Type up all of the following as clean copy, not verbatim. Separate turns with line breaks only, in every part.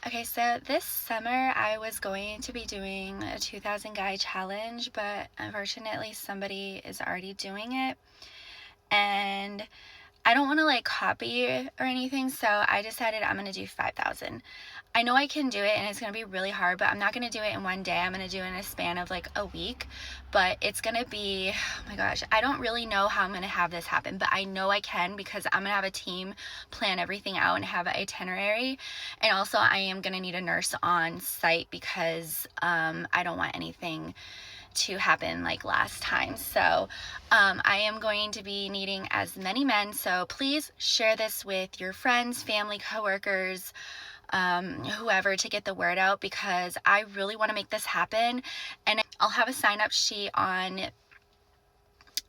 Okay, so this summer I was going to be doing a 2,000 guy challenge, but unfortunately somebody is already doing it, and I don't want to like copy or anything, so I decided I'm going to do 5,000. I know I can do it and it's going to be really hard, but I'm not going to do it in one day. I'm going to do it in a span of like a week, but it's going to be, oh my gosh, I don't really know how I'm going to have this happen, but I know I can because I'm going to have a team plan everything out and have an itinerary. And also I am going to need a nurse on site because I don't want anything to happen like last time. So I am going to be needing as many men, so please share this with your friends, family, coworkers, whoever, to get the word out, because I really want to make this happen. And I'll have a sign up sheet on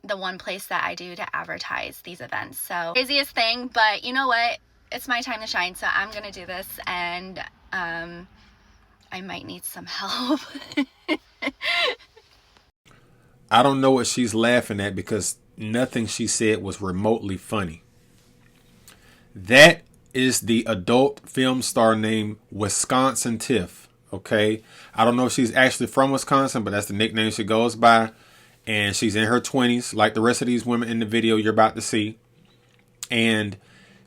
the one place that I do to advertise these events. So craziest thing, but you know what, it's my time to shine, so I'm gonna do this, and I might need some help.
I don't know what she's laughing at because nothing she said was remotely funny. That is the adult film star named Wisconsin Tiff. Okay. I don't know if she's actually from Wisconsin, but that's the nickname she goes by. And she's in her 20s, like the rest of these women in the video you're about to see. And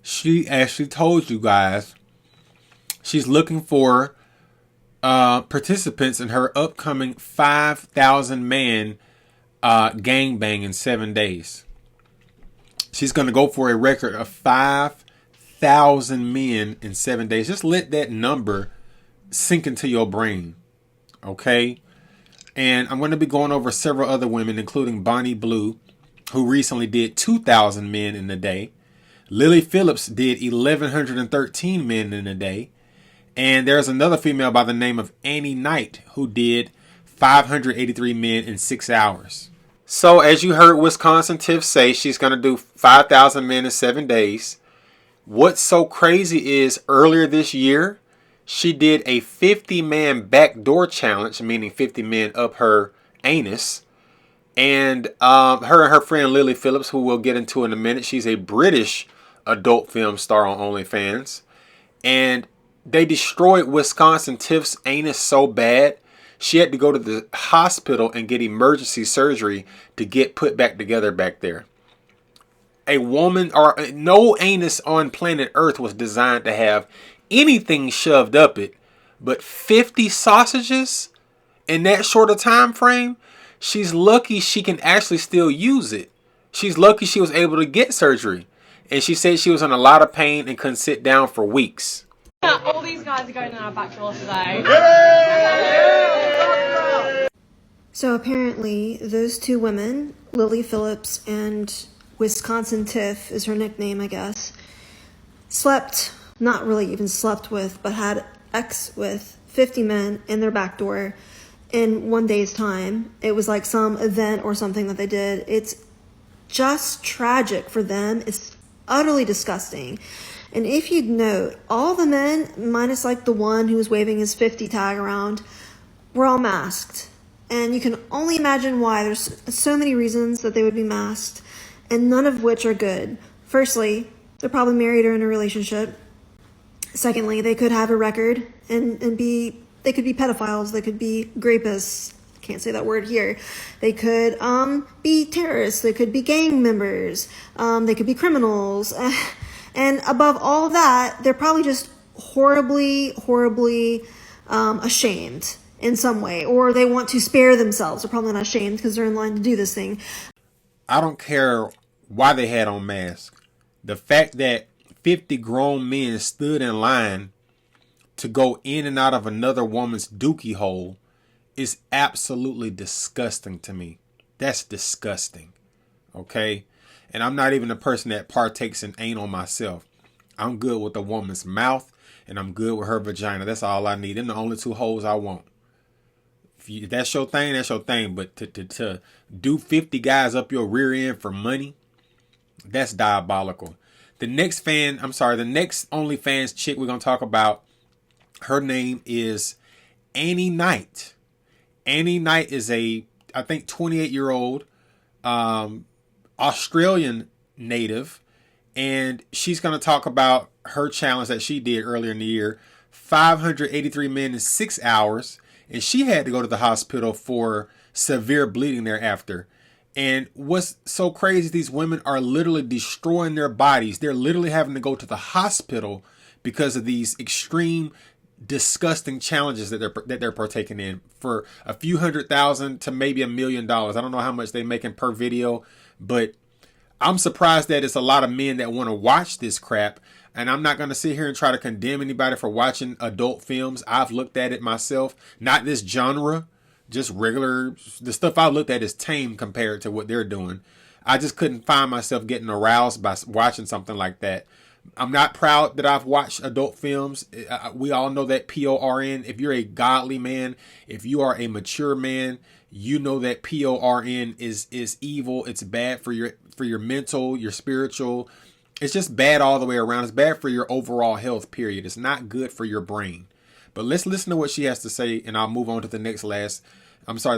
she actually told you guys she's looking for participants in her upcoming 5,000 man gangbang in 7 days. She's going to go for a record of 5,000 men in 7 days. Just let that number sink into your brain. Okay? And I'm going to be going over several other women, including Bonnie Blue, who recently did 2,000 men in a day. Lily Phillips did 1,113 men in a day. And there's another female by the name of Annie Knight who did 583 men in 6 hours. So as you heard Wisconsin Tiff say, she's going to do 5,000 men in 7 days. What's so crazy is earlier this year, she did a 50-man backdoor challenge, meaning 50 men up her anus. And her and her friend Lily Phillips, who we'll get into in a minute, she's a British adult film star on OnlyFans. And they destroyed Wisconsin Tiff's anus so bad, she had to go to the hospital and get emergency surgery to get put back together back there. A woman, or no anus on planet Earth was designed to have anything shoved up it, but 50 sausages in that short a time frame. She's lucky she can actually still use it. She's lucky she was able to get surgery. And she said she was in a lot of pain and couldn't sit down for weeks.
Yeah, all these guys are going in our back door today.
So apparently those two women, Lily Phillips and Wisconsin Tiff is her nickname, I guess, not really even slept with, but had sex with 50 men in their back door in one day's time. It was like some event or something that they did. It's just tragic for them. It's utterly disgusting. And if you'd note, all the men, minus like the one who was waving his 50 tag around, were all masked. And you can only imagine why. There's so many reasons that they would be masked, and none of which are good. Firstly, they're probably married or in a relationship. Secondly, they could have a record and they could be pedophiles, they could be rapists. Can't say that word here. They could be terrorists, they could be gang members, they could be criminals. And above all of that, they're probably just horribly ashamed in some way, or they want to spare themselves. They're probably not ashamed because they're in line to do this thing.
I don't care why they had on masks. The fact that 50 grown men stood in line to go in and out of another woman's dookie hole is absolutely disgusting to me. That's disgusting. Okay? And I'm not even a person that partakes in anal myself. I'm good with a woman's mouth and I'm good with her vagina. That's all I need. Them the only two holes I want. If that's your thing, that's your thing. But to do 50 guys up your rear end for money, that's diabolical. The next OnlyFans chick we're going to talk about, her name is Annie Knight. Annie Knight is I think 28-year-old Australian native. And she's going to talk about her challenge that she did earlier in the year, 583 men in 6 hours, and she had to go to the hospital for severe bleeding thereafter. And what's so crazy, these women are literally destroying their bodies. They're literally having to go to the hospital because of these extreme, disgusting challenges that they're partaking in for a few $100,000 to maybe $1 million. I don't know how much they're making per video, but I'm surprised that it's a lot of men that want to watch this crap. And I'm not going to sit here and try to condemn anybody for watching adult films. I've looked at it myself, not this genre, just regular. The stuff I looked at is tame compared to what they're doing. I just couldn't find myself getting aroused by watching something like that. I'm not proud that I've watched adult films. We all know that PORN. If you're a godly man, if you are a mature man, you know that PORN is evil. It's bad for your mental, your spiritual. It's just bad all the way around. It's bad for your overall health, period. It's not good for your brain. But let's listen to what she has to say, and I'll move on to the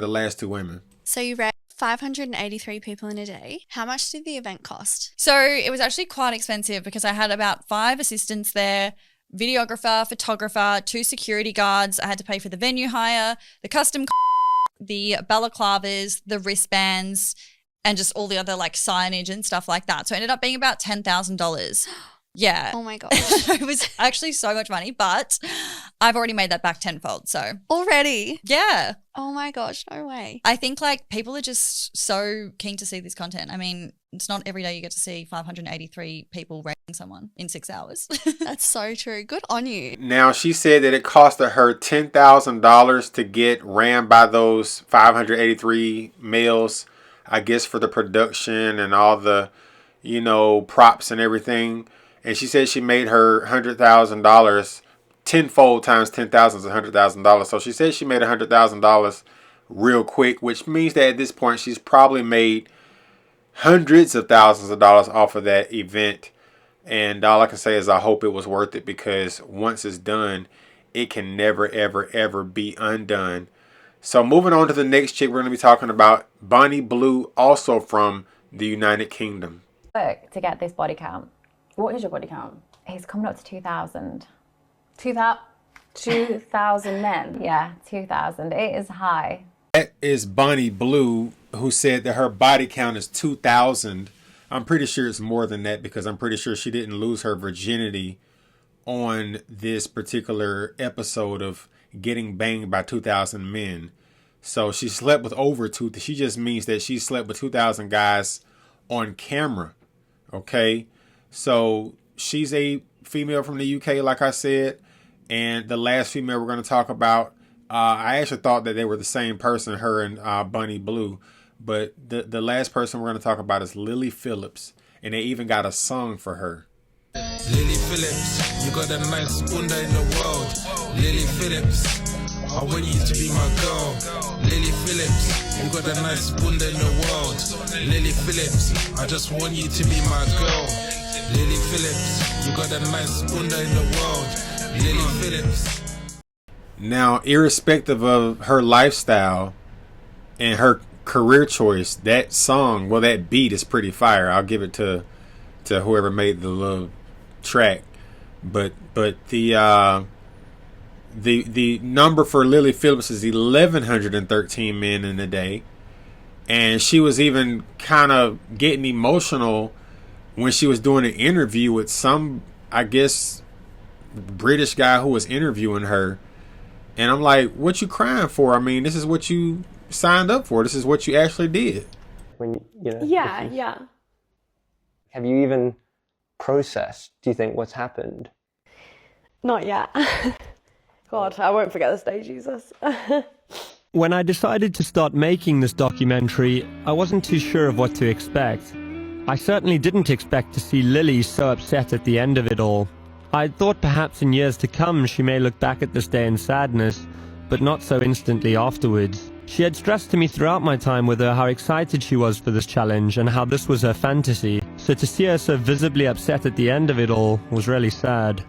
last two women.
So you read 583 people in a day. How much did the event cost?
So it was actually quite expensive because I had about 5 assistants there, videographer, photographer, 2 security guards. I had to pay for the venue hire, the custom, the balaclavas, the wristbands, and just all the other like signage and stuff like that. So it ended up being about $10,000. Yeah.
Oh my gosh.
It was actually so much money, but I've already made that back tenfold. So
Already?
yeah.
Oh my gosh, no way.
I think like people are just so keen to see this content. I mean, it's not every day you get to see 583 people rating someone in 6 hours.
That's so true. Good on you.
Now, she said that it costed her $10,000 to get ran by those 583 males, I guess, for the production and all the, props and everything. And she said she made her $100,000 tenfold times 10,000 is $100,000. So she said she made $100,000 real quick, which means that at this point she's probably made hundreds of thousands of dollars off of that event. And all I can say is I hope it was worth it, because once it's done, it can never, ever, ever be undone. So moving on to the next chick, we're going to be talking about Bonnie Blue, also from the United Kingdom.
To get this body count.
What is your body count?
It's coming up to 2,000.
2,000 men?
Yeah, 2,000. It is high.
That is Bonnie Blue, who said that her body count is 2,000. I'm pretty sure it's more than that, because I'm pretty sure she didn't lose her virginity on this particular episode of getting banged by 2,000 men. So she slept with over two. She just means that she slept with 2,000 guys on camera. Okay. So she's a female from the UK, like I said. And the last female we're going to talk about, I actually thought that they were the same person, her and Bonnie Blue. But the last person we're going to talk about is Lily Phillips. And they even got a song for her.
Lily Phillips, you got the nice bunda in the world. Lily Phillips, I want you to be my girl. Lily Phillips, you got the nice bunda in the world. Lily Phillips, I just want you to be my girl. Lily Phillips, you got the nice bunda in the world. Lily Phillips.
Now, irrespective of her lifestyle and her career choice, that song, well, that beat is pretty fire. I'll give it to whoever made the little track. But the number for Lily Phillips is 1,113 men in a day. And she was even kind of getting emotional when she was doing an interview with some, I guess, British guy who was interviewing her. And I'm like, what you crying for? I mean, this is what you signed up for. This is what you actually did.
Yeah.
Have you even processed, do you think, what's happened?
Not yet. God, I won't forget this day, Jesus.
When I decided to start making this documentary, I wasn't too sure of what to expect. I certainly didn't expect to see Lily so upset at the end of it all. I thought perhaps in years to come she may look back at this day in sadness, but not so instantly afterwards. She had stressed to me throughout my time with her how excited she was for this challenge and how this was her fantasy, so to see her so visibly upset at the end of it all was really sad.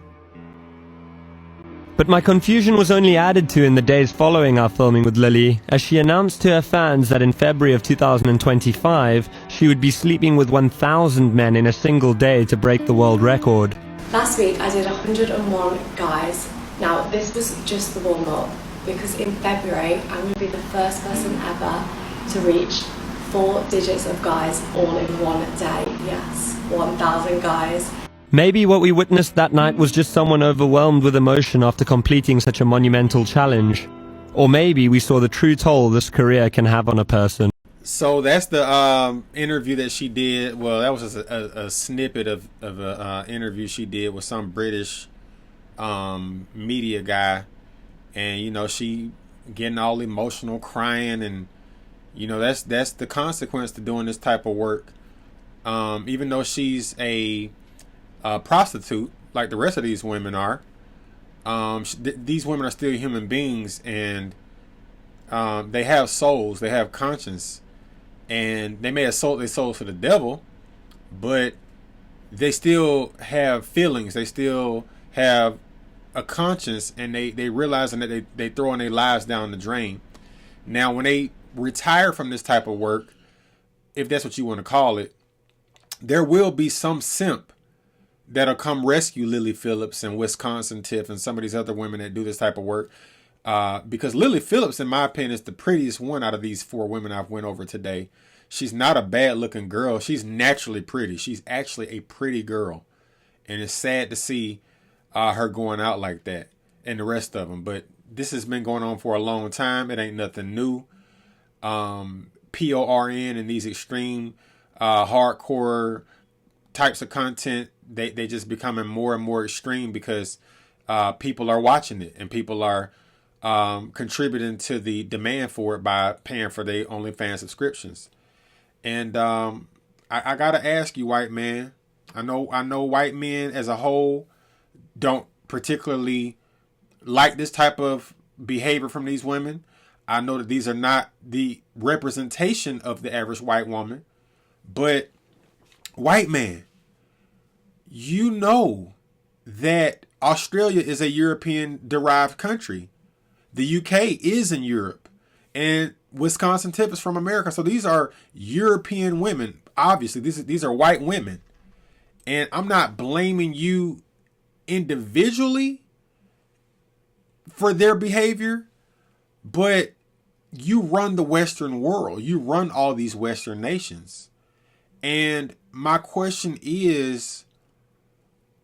But my confusion was only added to in the days following our filming with Lily, as she announced to her fans that in February of 2025, she would be sleeping with 1,000 men in a single day to break the world record.
Last week I did 101 guys
Now, this was just the warm up, because in February, I'm going to be the first person ever to reach 4 digits of guys all in one day. Yes, 1,000 guys.
Maybe what we witnessed that night was just someone overwhelmed with emotion after completing such a monumental challenge. Or maybe we saw the true toll this career can have on a person.
So that's the interview that she did. Well, that was just a snippet of an interview she did with some British media guy. And, you know, she getting all emotional, crying. And, you know, that's the consequence to doing this type of work. Even though she's a prostitute, like the rest of these women are, these women are still human beings. And they have souls. They have conscience. And they may have sold their souls to the devil, but they still have feelings. They still have a conscience, and they realizing that they throwing their lives down the drain. Now, when they retire from this type of work, if that's what you want to call it, there will be some simp that'll come rescue Lily Phillips and Wisconsin Tiff and some of these other women that do this type of work. Because Lily Phillips, in my opinion, is the prettiest one out of these 4 women I've went over today. She's not a bad looking girl. She's naturally pretty. She's actually a pretty girl. And it's sad to see her going out like that, and the rest of them. But this has been going on for a long time. It ain't nothing new. PORN and these extreme hardcore types of content, they just becoming more and more extreme because people are watching it, and people are contributing to the demand for it by paying for their OnlyFans subscriptions. And I gotta ask you, white man, I know white men as a whole don't particularly like this type of behavior from these women. I know that these are not the representation of the average white woman, but white man, you know that Australia is a European derived country. The UK is in Europe, and Wisconsin Tip is from America. So these are European women. Obviously, these are white women. And I'm not blaming you individually for their behavior, but you run the Western world. You run all these Western nations. And my question is,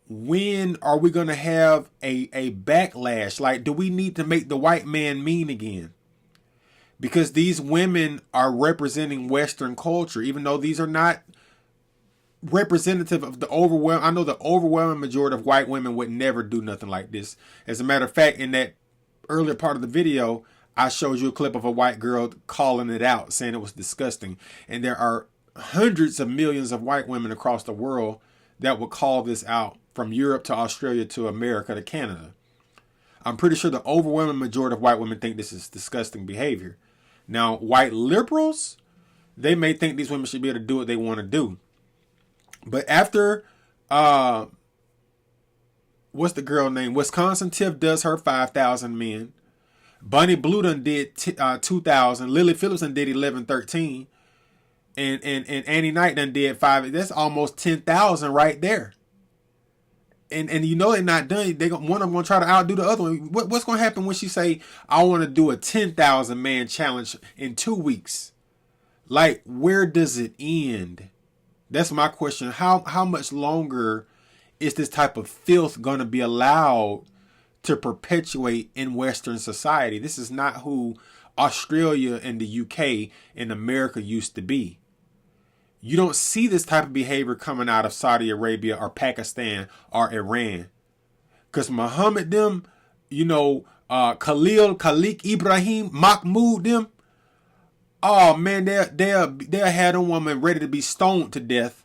when are we going to have a backlash? Like, do we need to make the white man mean again? Because these women are representing Western culture, even though these are not representative of the overwhelming. I know the overwhelming majority of white women would never do nothing like this. As a matter of fact, in that earlier part of the video, I showed you a clip of a white girl calling it out, saying it was disgusting. And there are hundreds of millions of white women across the world that would call this out, from Europe to Australia to America to Canada. I'm pretty sure the overwhelming majority of white women think this is disgusting behavior. Now, white liberals, they may think these women should be able to do what they want to do. But after, what's the girl name? Wisconsin Tiff does her 5,000 men. Bunny Blue done did 2,000. Lily Phillips done did 1,113. And Annie Knight done did 5. That's almost 10,000 right there. And you know they're not done. One of them gonna try to outdo the other one. What's gonna happen when she say, I want to do a 10,000 man challenge in 2 weeks? Like, where does it end? That's my question. How much longer is this type of filth gonna be allowed to perpetuate in Western society? This is not who Australia and the UK and America used to be. You don't see this type of behavior coming out of Saudi Arabia or Pakistan or Iran. Because Muhammad them, you know, Khalik Ibrahim, Mahmoud them, oh man, they'll have a woman ready to be stoned to death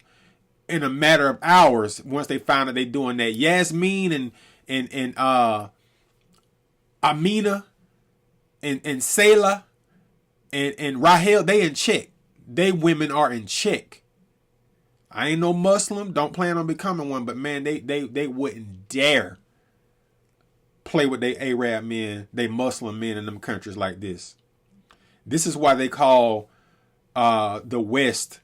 in a matter of hours once they find out they doing that. Yasmin and Amina and Selah and Rahel, they in check. They women are in check. I ain't no Muslim. Don't plan on becoming one. But man, they wouldn't dare play with they Arab men, they Muslim men in them countries like this. This is why they call the West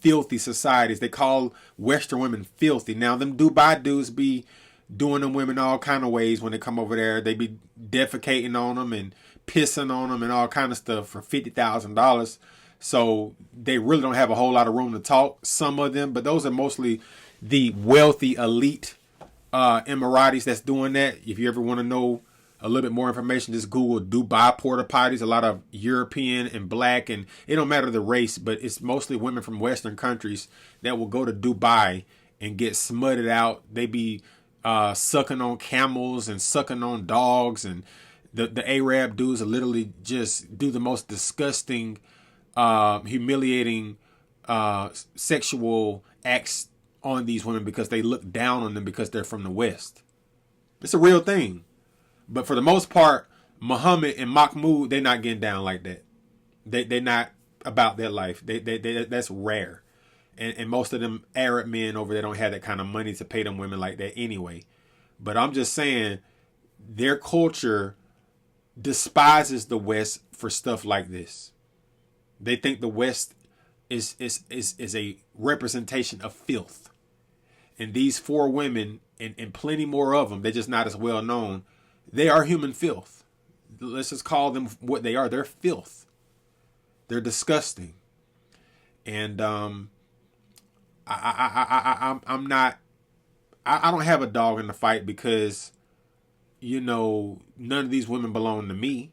filthy societies. They call Western women filthy. Now them Dubai dudes be doing them women all kind of ways when they come over there. They be defecating on them and pissing on them and all kind of stuff for $50,000. So they really don't have a whole lot of room to talk, some of them, but those are mostly the wealthy elite Emiratis that's doing that. If you ever want to know a little bit more information, just Google Dubai porta potties. A lot of European and black, and it don't matter the race, but it's mostly women from Western countries that will go to Dubai and get smutted out. They be sucking on camels and sucking on dogs, and the Arab dudes are literally just do the most disgusting, humiliating sexual acts on these women because they look down on them because they're from the West. It's a real thing. But for the most part, Muhammad and Mahmoud, they're not getting down like that. They're not about that life. They that's rare. And most of them Arab men over there don't have that kind of money to pay them women like that anyway. But I'm just saying, their culture despises the West for stuff like this. They think the West is a representation of filth. And these 4 women, and plenty more of them, they're just not as well known. They are human filth. Let's just call them what they are. They're filth. They're disgusting. And I'm not. I don't have a dog in the fight because, you know, none of these women belong to me,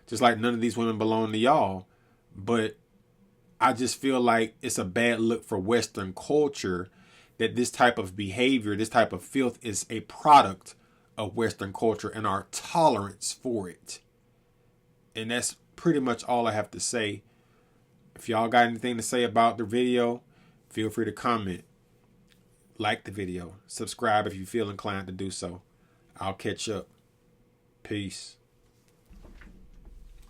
just like none of these women belong to y'all. But I just feel like it's a bad look for Western culture that this type of behavior, this type of filth is a product of Western culture and our tolerance for it. And that's pretty much all I have to say. If y'all got anything to say about the video, feel free to comment. Like the video. Subscribe if you feel inclined to do so. I'll catch up. Peace.